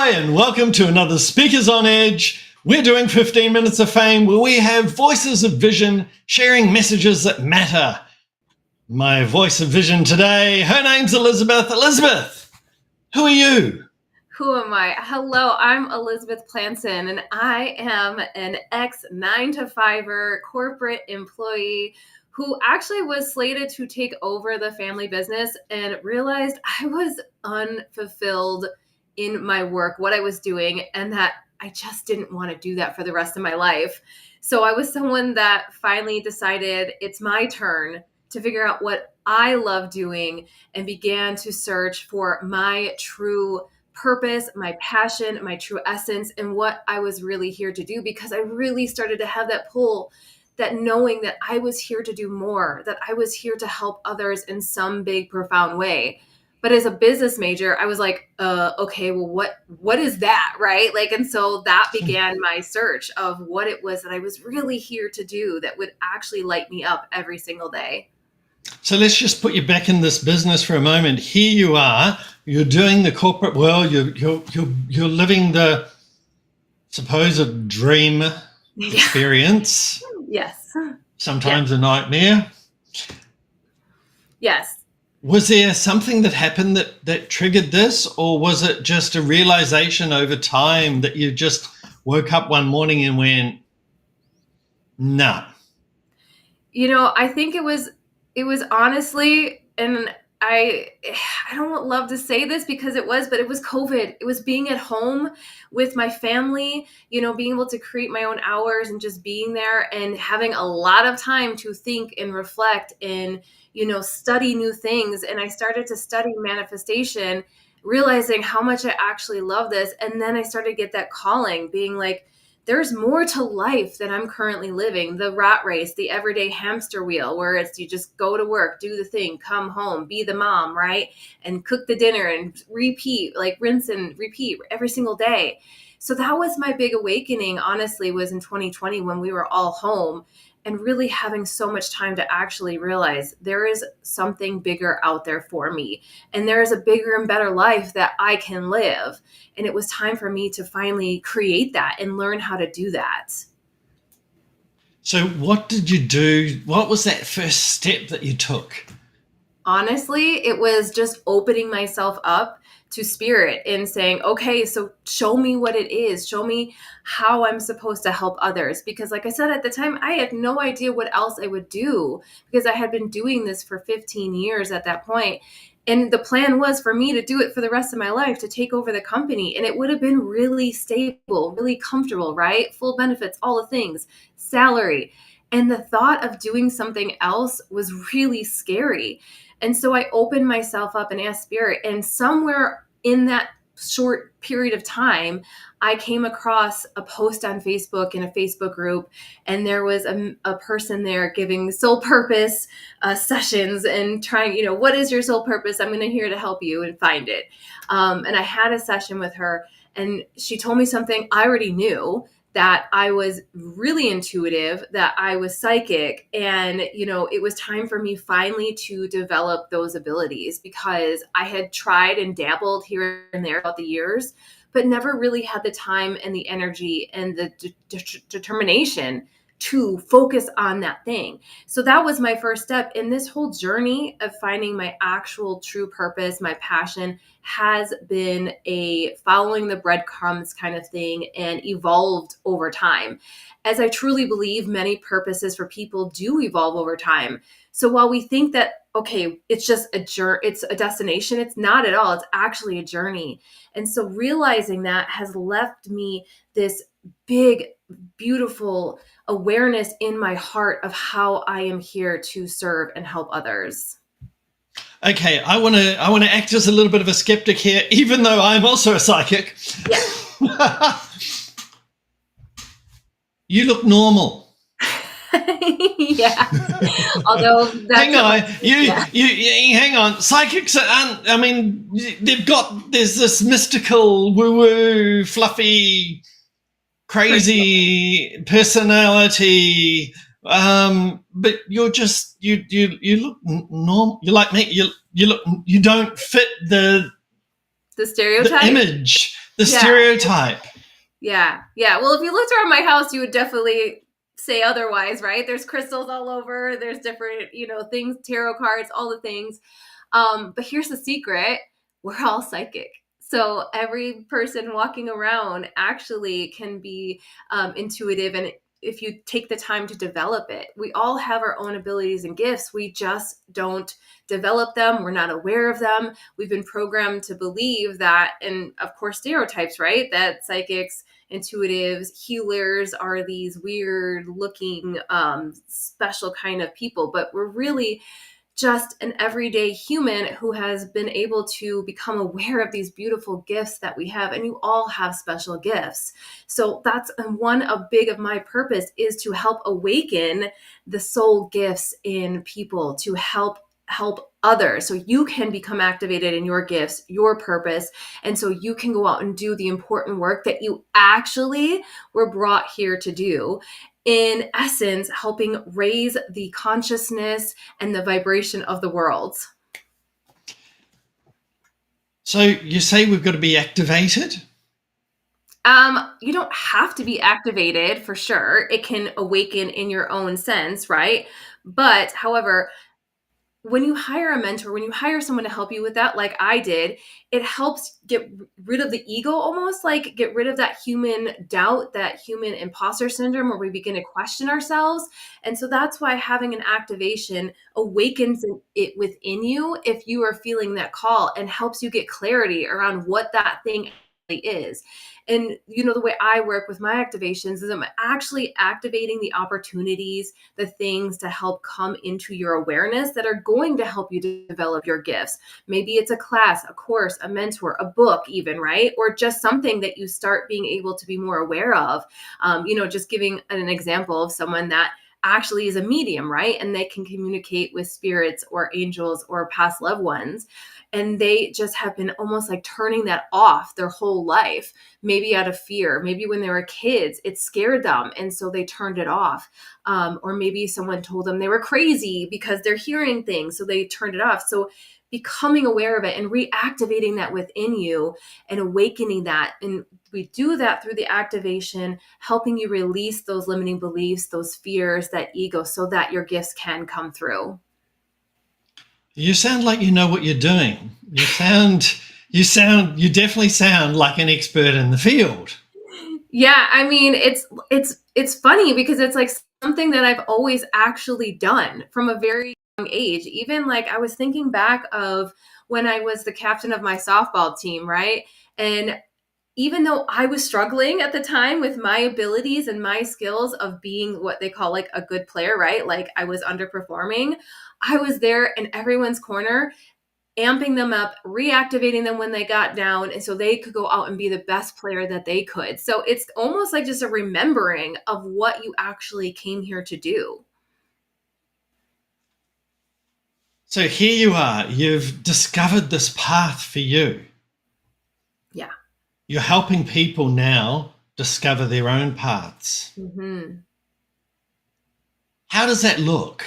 Hi, and welcome to another Speakers on Edge. We're doing 15 Minutes of Fame, where we have voices of vision sharing messages that matter. My voice of vision today, her name's Elizabeth. Elizabeth, who are you? Who am I? Hello, I'm Elizabeth Plancon, and I am an ex-9-to-5er corporate employee who actually was slated to take over the family business and realized I was unfulfilled in my work, what I was doing, and that I just didn't want to do that for the rest of my life. So I was someone that finally decided it's my turn to figure out what I love doing and began to search for my true purpose, my passion, my true essence, and what I was really here to do, because I really started to have that pull, that knowing that I was here to do more, that I was here to help others in some big, profound way. But as a business major, I was like, okay, well, what is that, right? And so that began my search of what it was that I was really here to do that would actually light me up every single day. So let's just put you back in this business for a moment. Here you are, you're doing the corporate world, you're living the supposed dream experience. Yes. Sometimes a nightmare. Yes. Was there something that happened that triggered this, or was it just a realization over time that you just woke up one morning and went, nah? I think it was honestly, and I don't love to say this because but it was COVID. It was being at home with my family, being able to create my own hours and just being there and having a lot of time to think and reflect and, study new things. And I started to study manifestation, realizing how much I actually love this. And then I started to get that calling, being like, there's more to life than I'm currently living. The rat race, the everyday hamster wheel, where it's you just go to work, do the thing, come home, be the mom, right? And cook the dinner and repeat, rinse and repeat every single day. So that was my big awakening, honestly, was in 2020 when we were all home and really having so much time to actually realize there is something bigger out there for me. And there is a bigger and better life that I can live. And it was time for me to finally create that and learn how to do that. So what did you do? What was that first step that you took? Honestly, it was just opening myself up to spirit and saying, okay, so show me what it is. Show me how I'm supposed to help others. Because like I said, at the time, I had no idea what else I would do because I had been doing this for 15 years at that point. And the plan was for me to do it for the rest of my life, to take over the company. And it would have been really stable, really comfortable, right? Full benefits, all the things, salary. And the thought of doing something else was really scary. And so I opened myself up and asked spirit. And somewhere in that short period of time, I came across a post on Facebook in a Facebook group, and there was a person there giving soul purpose sessions and trying, what is your soul purpose? I'm going to here to help you and find it. And I had a session with her, and she told me something I already knew, that I was really intuitive, that I was psychic. And, it was time for me finally to develop those abilities, because I had tried and dabbled here and there throughout the years, but never really had the time and the energy and the determination to focus on that thing. So that was my first step in this whole journey of finding my actual true purpose. My passion has been a following the breadcrumbs kind of thing and evolved over time. As I truly believe many purposes for people do evolve over time. So while we think that, okay, it's just it's a destination, it's not at all. It's actually a journey. And so realizing that has left me this big, beautiful awareness in my heart of how I am here to serve and help others. Okay, I want to act as a little bit of a skeptic here, even though I'm also a psychic. Yeah. You look normal. Yeah. Although that's you hang on. Psychics aren't, there's this mystical, woo-woo, fluffy, crazy personality. But you're just you look normal. You're like me. You don't fit the stereotype, the image The Yeah. stereotype. Yeah. Yeah. Well, if you looked around my house, you would definitely say otherwise, right? There's crystals all over. There's different, things, tarot cards, all the things. But here's the secret. We're all psychic. So every person walking around actually can be intuitive. And if you take the time to develop it, we all have our own abilities and gifts. We just don't develop them. We're not aware of them. We've been programmed to believe that, and of course, stereotypes, right? That psychics, intuitives, healers are these weird looking, special kind of people, but we're really just an everyday human who has been able to become aware of these beautiful gifts that we have. And you all have special gifts. So that's one of big of my purpose, is to help awaken the soul gifts in people, to help others, so you can become activated in your gifts, your purpose, and so you can go out and do the important work that you actually were brought here to do. In essence, helping raise the consciousness and the vibration of the world. So you say we've got to be activated? You don't have to be activated for sure. It can awaken in your own sense, right? But however, when you hire a mentor, when you hire someone to help you with that, like I did, it helps get rid of the ego, almost like get rid of that human doubt, that human imposter syndrome where we begin to question ourselves. And so that's why having an activation awakens it within you if you are feeling that call, and helps you get clarity around what that thing is. And the way I work with my activations is I'm actually activating the opportunities, the things to help come into your awareness that are going to help you develop your gifts. Maybe it's a class, a course, a mentor, a book even, right? Or just something that you start being able to be more aware of. Just giving an example of someone that actually is a medium, right? And they can communicate with spirits or angels or past loved ones. And they just have been almost like turning that off their whole life, maybe out of fear. Maybe when they were kids, it scared them. And so they turned it off. Or maybe someone told them they were crazy because they're hearing things, so they turned it off. So becoming aware of it and reactivating that within you and awakening that. And we do that through the activation, helping you release those limiting beliefs, those fears, that ego, so that your gifts can come through. You sound like you know what you're doing. You definitely sound like an expert in the field. Yeah, I mean, it's funny because it's like something that I've always actually done from a very young age. Even like I was thinking back of when I was the captain of my softball team, right? And even though I was struggling at the time with my abilities and my skills of being what they call like a good player, right? Like I was underperforming, I was there in everyone's corner, amping them up, reactivating them when they got down, and so they could go out and be the best player that they could. So it's almost like just a remembering of what you actually came here to do. So here you are. You've discovered this path for you. Yeah. You're helping people now discover their own paths. Mm-hmm. How does that look?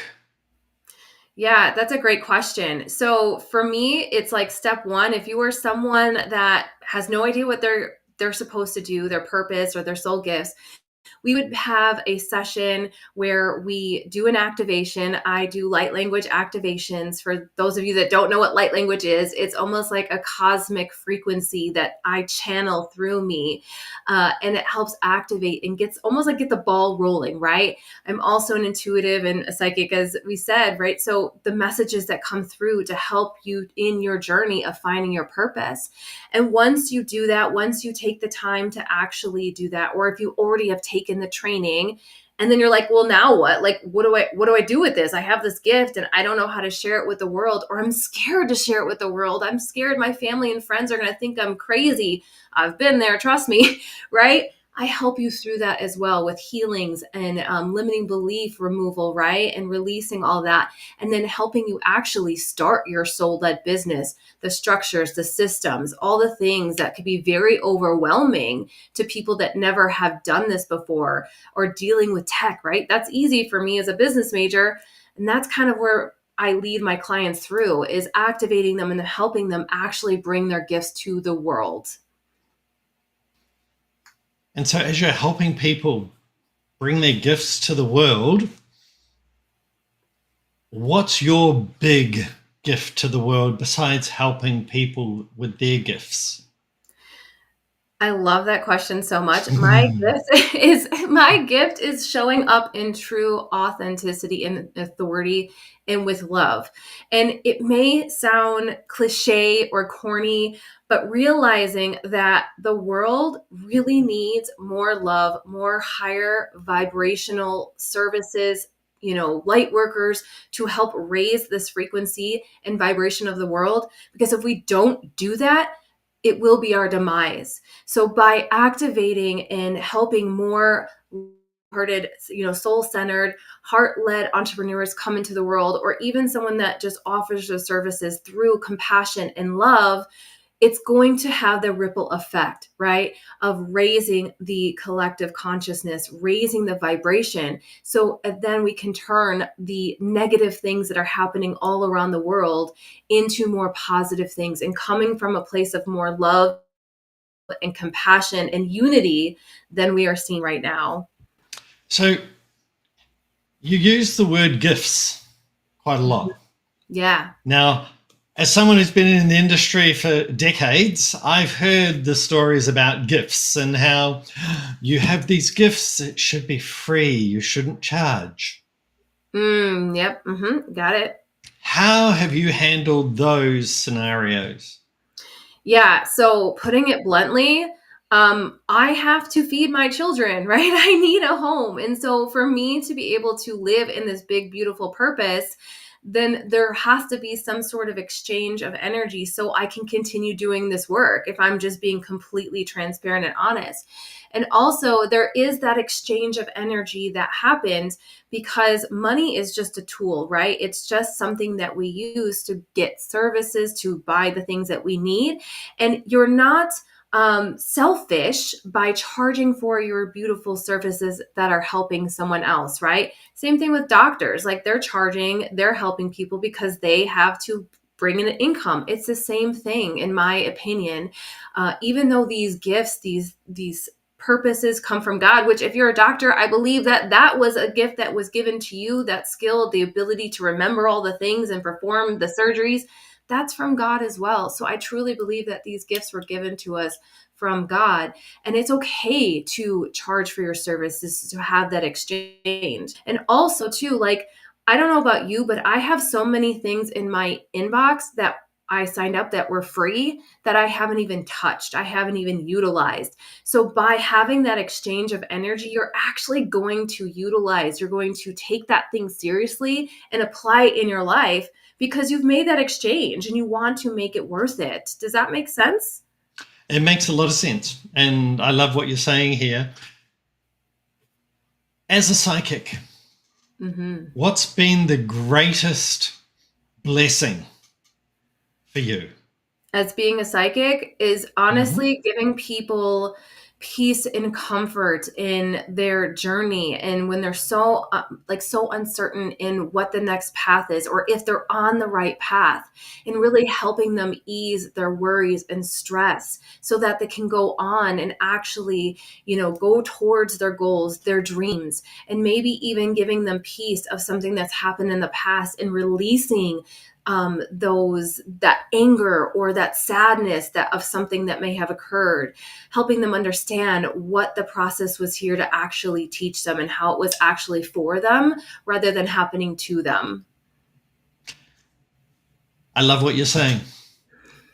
Yeah, that's a great question. So for me, it's like step one, if you are someone that has no idea what they're supposed to do, their purpose or their soul gifts, we would have a session where we do an activation. I do light language activations. For those of you that don't know what light language is, it's almost like a cosmic frequency that I channel through me. And it helps activate and gets almost like get the ball rolling, right? I'm also an intuitive and a psychic, as we said, right? So the messages that come through to help you in your journey of finding your purpose. And once you do that, once you take the time to actually do that, or if you already have taken the training, and then you're like, well, now what? Like, what do I do with this? I have this gift and I don't know how to share it with the world, or I'm scared to share it with the world. I'm scared my family and friends are going to think I'm crazy. I've been there, trust me, right? I help you through that as well with healings and limiting belief removal, right? And releasing all that. And then helping you actually start your soul-led business, the structures, the systems, all the things that could be very overwhelming to people that never have done this before, or dealing with tech, right? That's easy for me as a business major. And that's kind of where I lead my clients through, is activating them and helping them actually bring their gifts to the world. And so as you're helping people bring their gifts to the world, what's your big gift to the world besides helping people with their gifts? I love that question so much. My gift is showing up in true authenticity and authority and with love. And it may sound cliche or corny, but realizing that the world really needs more love, more higher vibrational services, light workers to help raise this frequency and vibration of the world. Because if we don't do that, it will be our demise. So by activating and helping more hearted, soul-centered, heart-led entrepreneurs come into the world, or even someone that just offers their services through compassion and love, it's going to have the ripple effect, right? Of raising the collective consciousness, raising the vibration. So then we can turn the negative things that are happening all around the world into more positive things, and coming from a place of more love and compassion and unity than we are seeing right now. So you use the word gifts quite a lot. Yeah. Now, as someone who's been in the industry for decades, I've heard the stories about gifts and how you have these gifts, it should be free, you shouldn't charge. Yep. Got it. How have you handled those scenarios? Yeah. So putting it bluntly, I have to feed my children, right? I need a home. And so for me to be able to live in this big, beautiful purpose, then there has to be some sort of exchange of energy so I can continue doing this work, if I'm just being completely transparent and honest. And also, there is that exchange of energy that happens because money is just a tool, right? It's just something that we use to get services, to buy the things that we need. And you're not selfish by charging for your beautiful services that are helping someone else, right? Same thing with doctors. Like, they're helping people because they have to bring in an income. It's the same thing, in my opinion. Even though these gifts, these purposes come from God, which, if you're a doctor, I believe that that was a gift that was given to you, that skill, the ability to remember all the things and perform the surgeries, that's from God as well. So I truly believe that these gifts were given to us from God. And it's okay to charge for your services, to have that exchange. And also, too, like, I don't know about you, but I have so many things in my inbox that I signed up that were free that I haven't even touched. I haven't even utilized. So by having that exchange of energy, you're actually going to utilize, you're going to take that thing seriously and apply it in your life, because you've made that exchange and you want to make it worth it. Does that make sense? It makes a lot of sense. And I love what you're saying here. As a psychic, what's been the greatest blessing for you? As being a psychic is honestly giving people peace and comfort in their journey, and when they're so so uncertain in what the next path is, or if they're on the right path, and really helping them ease their worries and stress so that they can go on and actually go towards their goals, their dreams, and maybe even giving them peace of something that's happened in the past, and releasing that anger or that sadness that of something that may have occurred, helping them understand what the process was here to actually teach them and how it was actually for them rather than happening to them. I love what you're saying.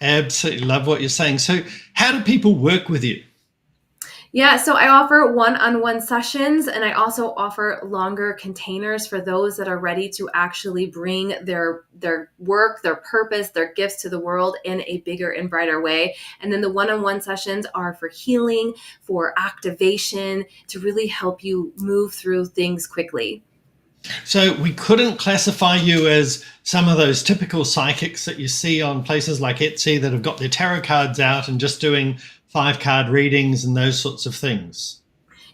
Absolutely love what you're saying. So how do people work with you? Yeah, so I offer one-on-one sessions, and I also offer longer containers for those that are ready to actually bring their work, their purpose, their gifts to the world in a bigger and brighter way. And then the one-on-one sessions are for healing, for activation, to really help you move through things quickly. So we couldn't classify you as some of those typical psychics that you see on places like Etsy that have got their tarot cards out and just doing 5-card readings and those sorts of things.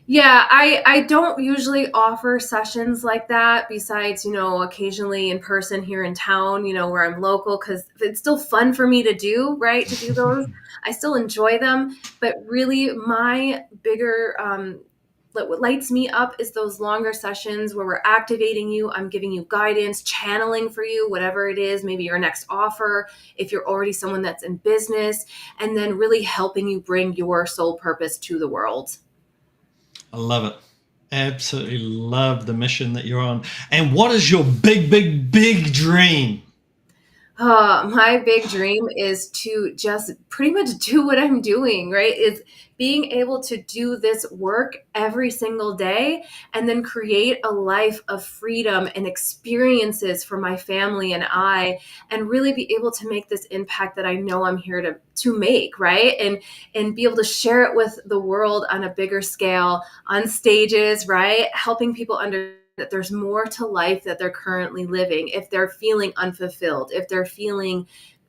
Yeah, I don't usually offer sessions like that, besides, occasionally in person here in town, where I'm local, because it's still fun for me to do, right? To do those. I still enjoy them. But really, my bigger, what lights me up is those longer sessions where we're activating you. I'm giving you guidance, channeling for you, whatever it is, maybe your next offer, if you're already someone that's in business, and then really helping you bring your soul purpose to the world. I love it. Absolutely love the mission that you're on. And what is your big, big, big dream? My big dream is to just pretty much do what I'm doing, right? Is being able to do this work every single day and then create a life of freedom and experiences for my family and I, and really be able to make this impact that I know I'm here to make, right? And be able to share it with the world on a bigger scale, on stages, right? Helping people understand that there's more to life that they're currently living. If they're feeling unfulfilled, if they're feeling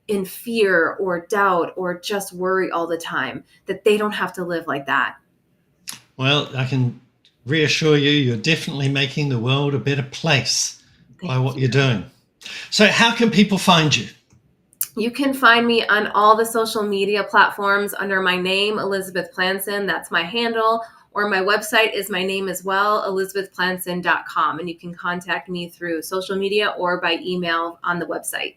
in fear or doubt or just worry all the time, that they don't have to live like that. Well, I can reassure you, you're definitely making the world a better place by what you're doing. So how can people find you? You can find me on all the social media platforms under my name, Elizabeth Plancon. That's my handle. Or my website is my name as well, elizabethplancon.com. And you can contact me through social media or by email on the website.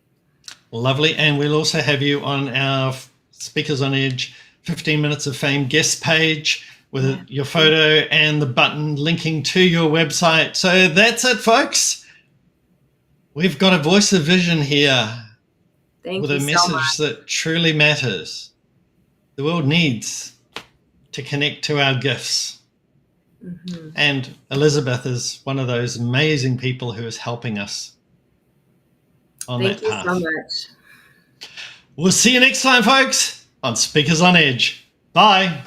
Lovely. And we'll also have you on our Speakers on Edge 15 Minutes of Fame guest page with your photo and the button linking to your website. So that's it, folks. We've got a voice of vision here with a message that truly matters. The world needs to connect to our gifts. Mm-hmm. And Elizabeth is one of those amazing people who is helping us on that path. Thank you so much. We'll see you next time, folks, on Speakers on Edge. Bye.